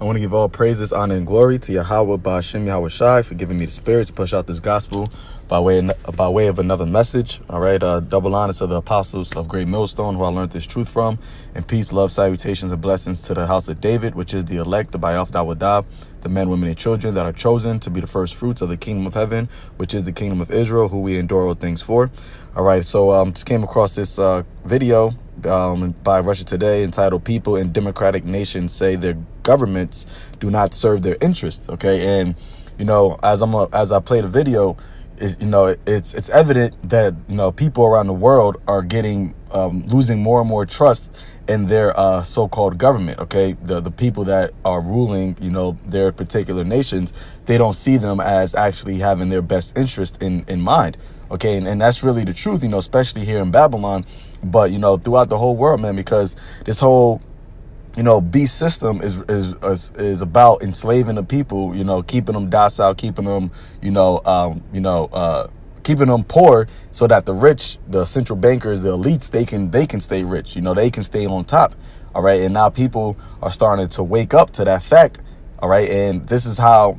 I want to give all praises, honor, and glory to Yahweh Ba'Shem Yahweh Shai for giving me the spirit to push out this gospel by way of another message. All right, double honor to the apostles of Great Millstone who I learned this truth from, and peace, love, salutations, and blessings to the house of David, which is the elect, the Bayaf Dawadah, the men, women, and children that are chosen to be the first fruits of the kingdom of heaven, which is the kingdom of Israel, who we endure all things for. All right, so just came across this video by Russia Today entitled "People in Democratic Nations Say Their Governments Do Not Serve Their Interests." Okay, and as I play the video, it's evident that people around the world are getting losing more and more trust in their so-called government. Okay, the people that are ruling their particular nations, they don't see them as actually having their best interest in mind. Okay, and that's really the truth, especially here in Babylon, but throughout the whole world, man, because this whole beast system is about enslaving the people, keeping them docile, keeping them keeping them poor, so that the rich, the central bankers, the elites, they can stay rich, they can stay on top. All right, and now people are starting to wake up to that fact. All right, and this is how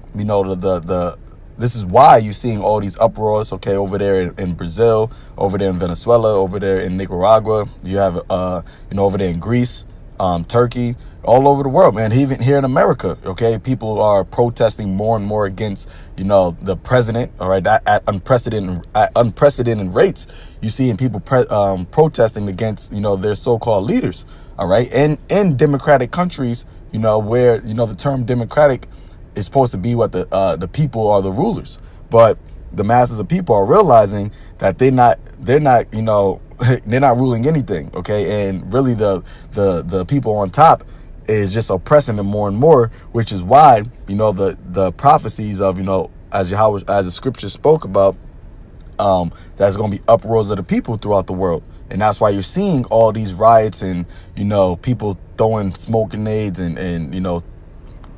this is why you're seeing all these uproars, okay, over there in Brazil, over there in Venezuela, over there in Nicaragua. You have, over there in Greece, Turkey, all over the world, man. Even here in America, okay, people are protesting more and more against, the president, all right, at unprecedented rates. You see people protesting against, their so-called leaders, all right, and in democratic countries, where, the term democratic is supposed to be what the people are the rulers, but the masses of people are realizing that they're not they're not ruling anything. Okay, and really the people on top is just oppressing them more and more, which is why the prophecies of as the scripture spoke about, there's going to be uproars of the people throughout the world. And that's why you're seeing all these riots and people throwing smoke grenades and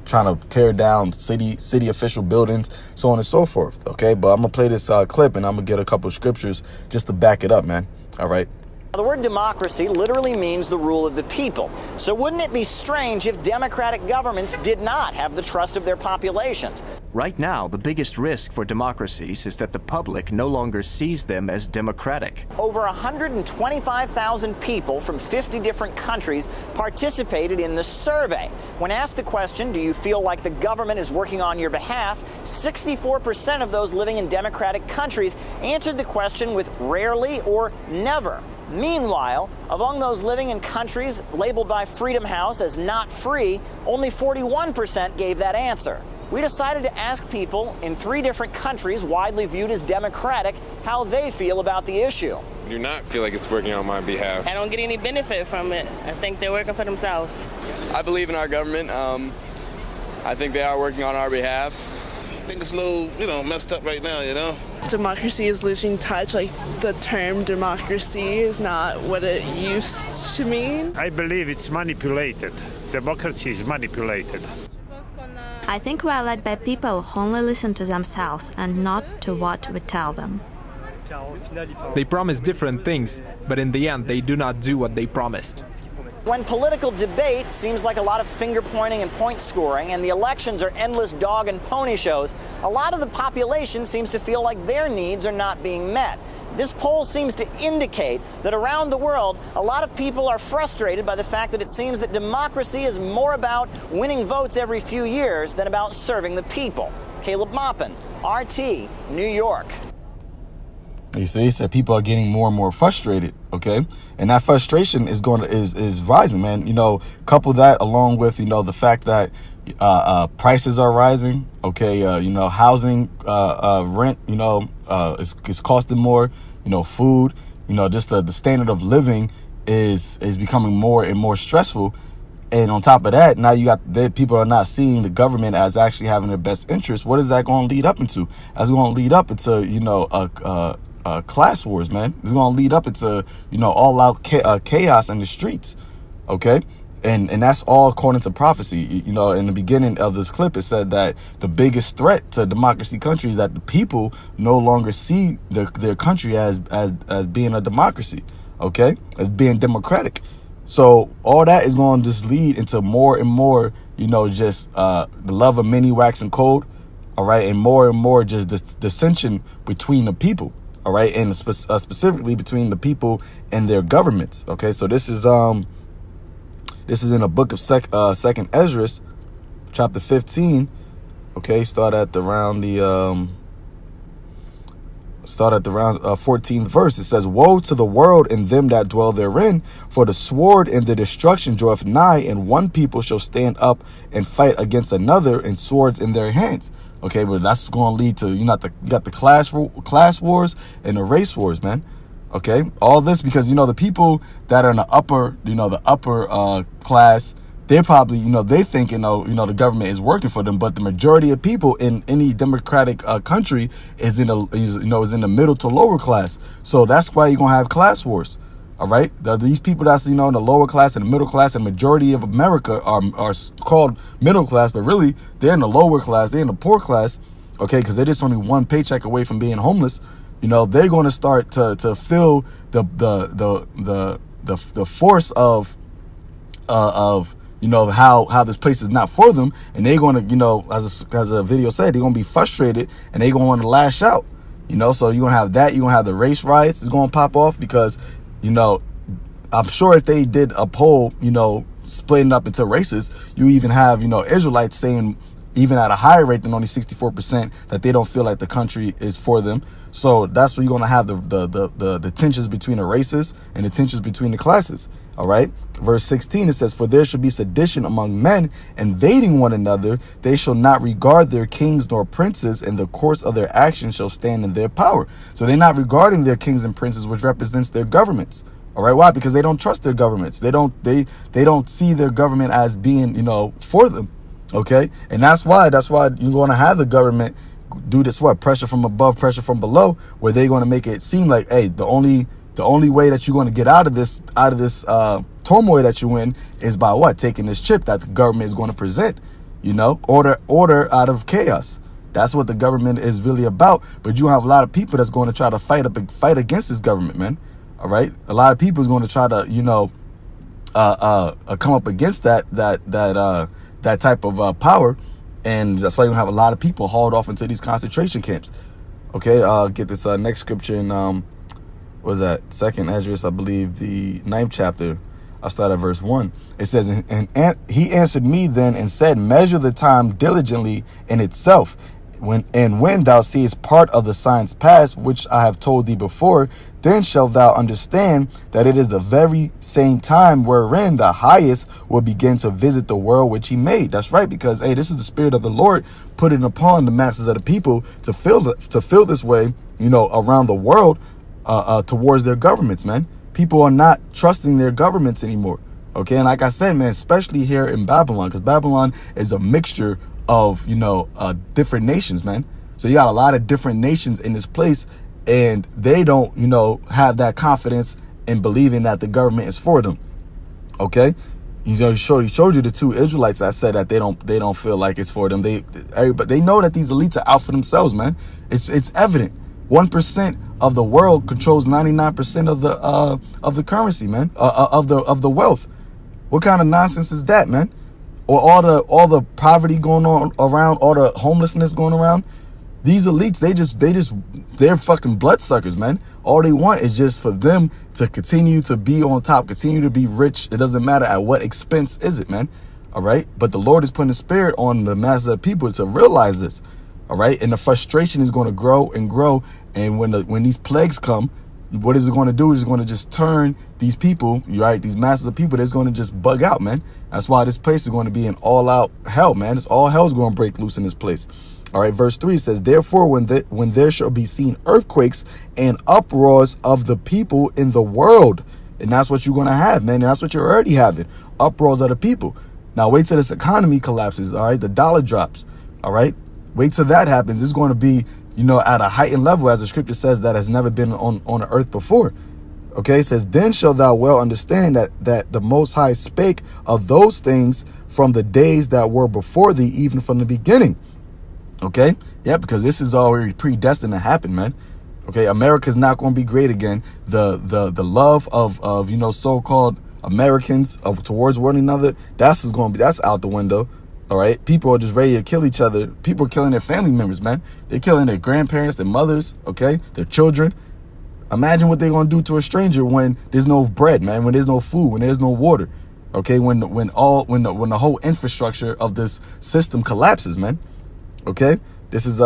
trying to tear down city official buildings, so on and so forth. Okay, but I'm gonna play this clip and I'm gonna get a couple of scriptures just to back it up, man. All right. The word democracy literally means the rule of the people. So wouldn't it be strange if democratic governments did not have the trust of their populations? Right now, the biggest risk for democracies is that the public no longer sees them as democratic. Over 125,000 people from 50 different countries participated in the survey. When asked the question, do you feel like the government is working on your behalf, 64% of those living in democratic countries answered the question with rarely or never. Meanwhile, among those living in countries labeled by Freedom House as not free, only 41% gave that answer. We decided to ask people in 3 different countries widely viewed as democratic how they feel about the issue. I do not feel like it's working on my behalf. I don't get any benefit from it. I think they're working for themselves. I believe in our government. I think they are working on our behalf. I think it's a little, messed up right now, Democracy is losing touch. Like, the term democracy is not what it used to mean. I believe it's manipulated. Democracy is manipulated. I think we are led by people who only listen to themselves and not to what we tell them. They promise different things, but in the end they do not do what they promised. When political debate seems like a lot of finger-pointing and point-scoring, and the elections are endless dog and pony shows, a lot of the population seems to feel like their needs are not being met. This poll seems to indicate that around the world, a lot of people are frustrated by the fact that it seems that democracy is more about winning votes every few years than about serving the people. Caleb Maupin, RT, New York. You see, he said people are getting more and more frustrated, okay? And that frustration is rising, man. Couple that along with, the fact that prices are rising, okay? Housing, rent, is costing more, food, just the standard of living is becoming more and more stressful. And on top of that, now you got people are not seeing the government as actually having their best interest. What is that going to lead up into? That's going to lead up into, class wars, man. It's going to lead up into, all out chaos in the streets. Okay. And that's all according to prophecy. In the beginning of this clip, it said that the biggest threat to democracy countries is that the people no longer see their country as being a democracy. Okay. As being democratic. So all that is going to just lead into more and more just the love of many waxing cold, all right, and more just dissension between the people, all right, and specifically between the people and their governments. Okay, so this is in the book of Second Ezra, chapter 15. Okay, start at around 14th verse. It says, "Woe to the world and them that dwell therein, for the sword and the destruction draweth nigh, and one people shall stand up and fight against another, and swords in their hands." Okay, but that's going to lead to you got the class wars and the race wars, man. Okay, all this because the people that are in the upper class, they're probably they think the government is working for them, but the majority of people in any democratic country is in the middle to lower class. So that's why you're gonna have class wars. All right, these people that's in the lower class and the middle class, and majority of America are called middle class, but really they're in the lower class, they're in the poor class. Okay, because they're just only one paycheck away from being homeless. They're going to start to feel the force of how this place is not for them, and they're going to as a video said, they're going to be frustrated and they're going to want to lash out. So you're going to have that. You're going to have the race riots is going to pop off because I'm sure if they did a poll splitting up into races, you even have Israelites saying even at a higher rate than only 64% that they don't feel like the country is for them. So that's where you're going to have the tensions between the races and the tensions between the classes. All right. Verse 16, it says, "For there shall be sedition among men, invading one another. They shall not regard their kings nor princes, and the course of their action shall stand in their power." So they're not regarding their kings and princes, which represents their governments. All right. Why? Because they don't trust their governments. They don't see their government as being, for them. Okay. And that's why you're going to have the government do this, pressure from above, pressure from below, where they're going to make it seem like, hey, the only way that you're going to get out of this turmoil that you're in is by taking this chip that the government is going to present, order out of chaos. That's what the government is really about. But you have a lot of people that's going to try to fight against this government, man. All right. A lot of people is going to try to, come up against that type of power. And that's why you have a lot of people hauled off into these concentration camps. Okay, get this next scripture in, what was that? Second Ezra, I believe, the 9th chapter. I'll start at verse 1. It says, and he answered me then and said, "Measure the time diligently in itself. When thou seest part of the signs past, which I have told thee before, then shalt thou understand that it is the very same time wherein the highest will begin to visit the world which he made." That's right, because this is the Spirit of the Lord putting upon the masses of the people to feel this way, around the world, towards their governments, man. People are not trusting their governments anymore. Okay, and like I said, man, especially here in Babylon, because Babylon is a mixture of different nations, man. So you got a lot of different nations in this place, and they don't have that confidence in believing that the government is for them. Okay, he showed you the two Israelites that said that they don't feel like it's for them. They know that these elites are out for themselves, man. It's evident. 1% of the world controls 99% of the currency, man, of the wealth. What kind of nonsense is that, man? Or all the poverty going on around, all the homelessness going around. These elites, they're fucking bloodsuckers, man. All they want is just for them to continue to be on top, continue to be rich. It doesn't matter at what expense is it, man. All right. But the Lord is putting the Spirit on the masses of people to realize this. All right. And the frustration is going to grow and grow. And when these plagues come, what is it going to do? It's going to just turn these people, right? These masses of people, that's going to just bug out, man. That's why this place is going to be an all-out hell, man. It's all hell's going to break loose in this place. All right, verse 3 says, "Therefore, when there shall be seen earthquakes and uproars of the people in the world," and that's what you're going to have, man. And that's what you're already having, uproars of the people. Now, wait till this economy collapses. All right, the dollar drops. All right, wait till that happens. It's going to be, at a heightened level, as the scripture says, that has never been on the earth before. Okay, it says, "Then shalt thou well understand that the Most High spake of those things from the days that were before thee, even from the beginning." Okay, yeah, because this is already predestined to happen, man. Okay, America's not going to be great again. The love of so-called Americans towards one another, that's out the window. All right, people are just ready to kill each other. People are killing their family members, man. They're killing their grandparents, their mothers, okay, their children. Imagine what they're gonna do to a stranger when there's no bread, man, when there's no food, when there's no water, okay, when the whole infrastructure of this system collapses, man. Okay, this is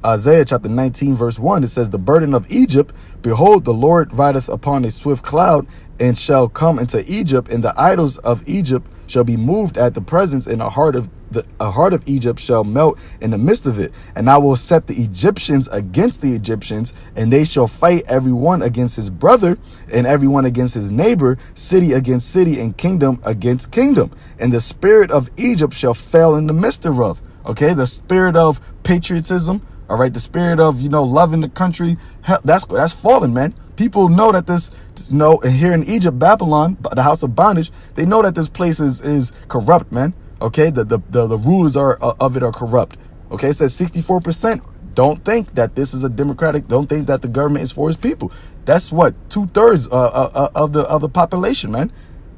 Isaiah chapter 19 verse 1. It says, the burden of Egypt, behold, the Lord rideth upon a swift cloud, and shall come into Egypt, and the idols of Egypt shall be moved at the presence, and a heart of Egypt shall melt in the midst of it. And I will set the Egyptians against the Egyptians, and they shall fight every one against his brother, and every one against his neighbor, city against city, and kingdom against kingdom. And the spirit of Egypt shall fail in the midst thereof. Okay, the spirit of patriotism, all right, the spirit of, loving the country, that's fallen, man. People know that this, and here in Egypt, Babylon, the house of bondage, they know that this place is corrupt, man. Okay, the rulers of it are corrupt. Okay, it says 64% don't think that this is don't think that the government is for his people. That's what, 2/3 of the population, man.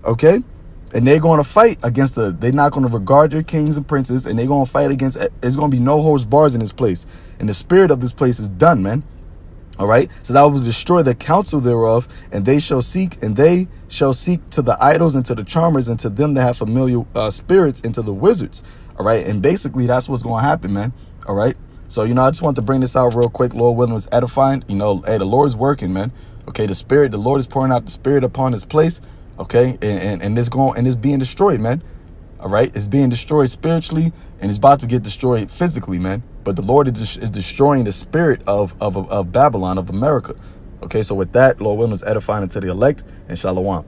Okay, and they're going to fight against they're not going to regard their kings and princes, and they're going to fight against, there's going to be no holds bars in this place. And the spirit of this place is done, man. All right. So I will destroy the counsel thereof, and they shall seek to the idols and to the charmers and to them that have familiar spirits and to the wizards. All right. And basically that's what's going to happen, man. All right. So, I just want to bring this out real quick. Lord willing, was edifying. Hey, the Lord is working, man. Okay. The Lord is pouring out the spirit upon this place. Okay. And it's being destroyed, man. All right. It's being destroyed spiritually, and it's about to get destroyed physically, man. But the Lord is destroying the spirit of Babylon, of America. Okay, so with that, Lord willing, is edifying unto the elect, and shalom.